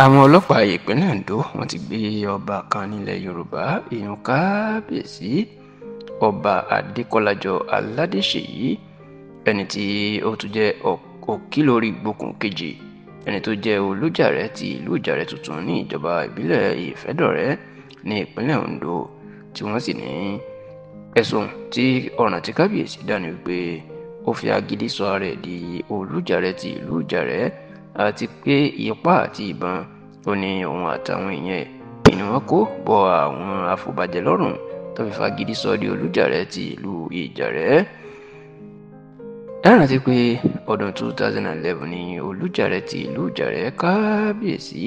Àwọn ọlọ́pàá ìpínlẹ̀ Ondo wọ́n ti gbé ọba kan nílẹ̀ Yorùbá ìyún kábíyèsí ọba Adékọ́lájọ Aládéṣèyí, ẹni tí ó tún jẹ́ Òkìlórí Ìgbókùn kejì, ẹni tó jẹ́ Olújàrẹ́ ti ìlú Ìjàrẹ́ tuntun ní ìjọba ìbílẹ̀ Ìfẹ́dọ̀rẹ́ ní ìpínlẹ̀ Ondo, tí wọ́n sì ní ẹ̀sùn tí ọ̀ràn tí kábíyèsí dá ní wípé ó fi agídí sọ ara ẹ̀ di Olújàrẹ́ ti ìlú Ìjàrẹ́, àti pé ipá àti ìbọn ó ní òun àtàwọn èèyàn ẹ̀ ni wọ́n kó bọ àwọn afọbajẹ́ lọ́rùn tó fi fagídí sọ di Olújàrẹ́ ti ìlú Ìjàrẹ́. Ẹ rántí pé ọdún 2011 ni Olújàrẹ́ ti ìlú Ìjàrẹ́ kábíyèsí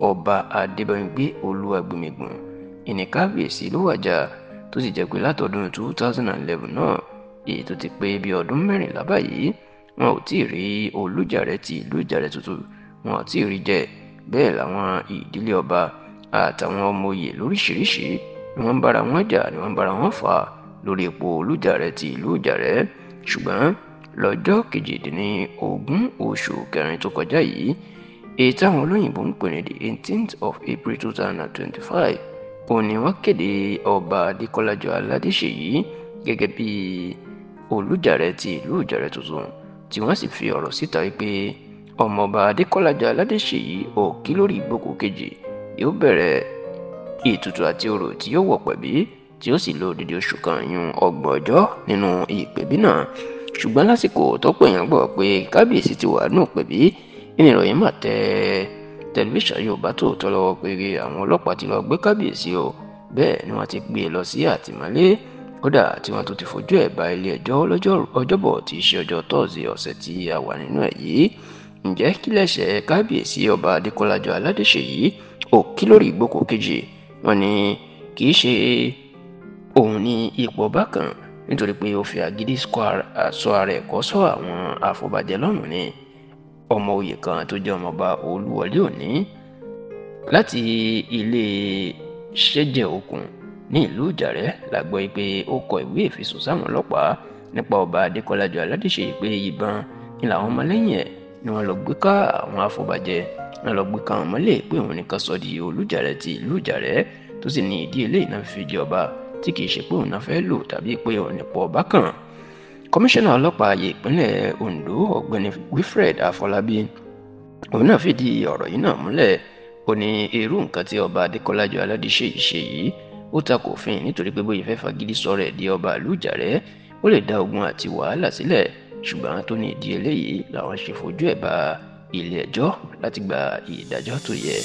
ọba Adébámígbé Olúwagbémigun ìní kábíyèsí ló wàjà, tó sì jẹ́ pé látọdún 2011 náà, èyí tó ti pé bí ọdún 14 báyìí, wọn ò tí ì rí Olújàrẹ́ ti ìlú Ìjàrẹ́ tuntun, wọn ò tí ì rí jẹ. Bẹ́ẹ̀ làwọn ìdílé ọba àtàwọn ọmọ oyè lóríṣiríṣi ni wọ́n ń bára wọn jà, ni wọ́n ń bára wọn fà lórí ipò Olújàrẹ́ ti ìlú Ìjàrẹ́. Ṣùgbọ́n lọ́jọ́ 18 oṣù kẹrin tó kọjá yìí, èyí táwọn olóyìnbó ń pè ní the 18th of April 2025, òun ni wọ́n kéde ọba Adékọ́lájọ Aládéṣèyí gẹ́gẹ́ bí Olújàrẹ́ ti ìlú Ìjàrẹ́ tuntun, tí wọ́n sì fi ọ̀rọ̀ síta wípé ọmọọba Adékọ́lájọ Aládéṣèyí Òkìlórí Ìgbókùn kejì yóò bẹ̀rẹ̀ ètùtù àti orò tí yóò wọ̀ pẹ̀bí, tí ó sì lo odidi oṣù kan yún 30 ọjọ́ nínú ìpẹ̀bí náà. Ṣùgbọ́n lásìkò tó pèèyàn gbọ́ pé kábíyèsí ti wà nínú ìpẹ̀bí, ìròyìn mà tẹ tẹlifíṣàn Yorùbá Tòótọ́ lọ́wọ́ pé àwọn ọlọ́pàá ti lọ gbé kábíyèsí o, bẹ́ẹ̀ ni wọ́n ti gbé e lọ sí àtìmọ́lé, kódà tí wọ́n tó ti fojú ẹ̀ bá ilé ẹjọ́ ọjọ́bọ̀ tí í ṣe ọjọ́ Thursday ọ̀sẹ̀ tí a wà nínú ẹ̀ yìí. Ǹjẹ́ kí lẹ̀ṣẹ̀ kábíyèsí ọba Adékọ́lájọ Aládéṣèyí Òkìlórí Ìgbókùn kejì? Wọ́n ní kì í ṣe òun ní ipò ọba kan, nítorí pé ó fi agídí sọ ara ẹ̀ kọ́ sọ àwọn afọbajẹ́ lọ́rùn ni. Ọmọ oyè kan tó jẹ́ ọmọọba Olúwọlé Òní láti ilé Ṣẹ́jẹ̀ Òkun ní ìlú Ìjàrẹ́ la gbọ́ pé ó kọ ìwé ìfisùn sáwọn ọlọ́pàá nípa ọba Adékọ́lájọ Aládéṣèyí pé ìbọn ni làwọn ọmọlẹ́yìn ẹ̀ ni wọ́n lọ gbé ká àwọn afọbajẹ́, wọ́n lọ gbé ká wọn mọ́lẹ̀ pé òun nìkan sọ di Olújàrẹ́ ti ìlú Ìjàrẹ́, tó sì ní ìdí eléyìí náà fi jẹ ọba, tí kìí ṣe pé òun náà fẹ́ lò tàbí pé òun nípò ọba kan. Kọmíṣánná ọlọ́pàá ìpínlẹ̀ Ondo ọ̀gbẹ́ni Wilfred Afọlábí, òun náà fìdí ọ̀rọ̀ yìí náà múlẹ̀. Ó ní irú nǹkan tí ọba Adékọ́lájọ Aládéṣèyí ṣe yìí ó takò òfin, nítorí pé bóyá fẹ́ fagídí sọ̀rọ̀ ẹ̀ di ọba ìlú Ìjàrẹ́ ó lè dá ogun àti wàhálà sílẹ̀. Ṣùgbọ́n tó ní ìdí eléyìí làwọn ṣe fojú ẹ̀ bá ilé ẹjọ́ láti gba ìdájọ́ tó yẹ.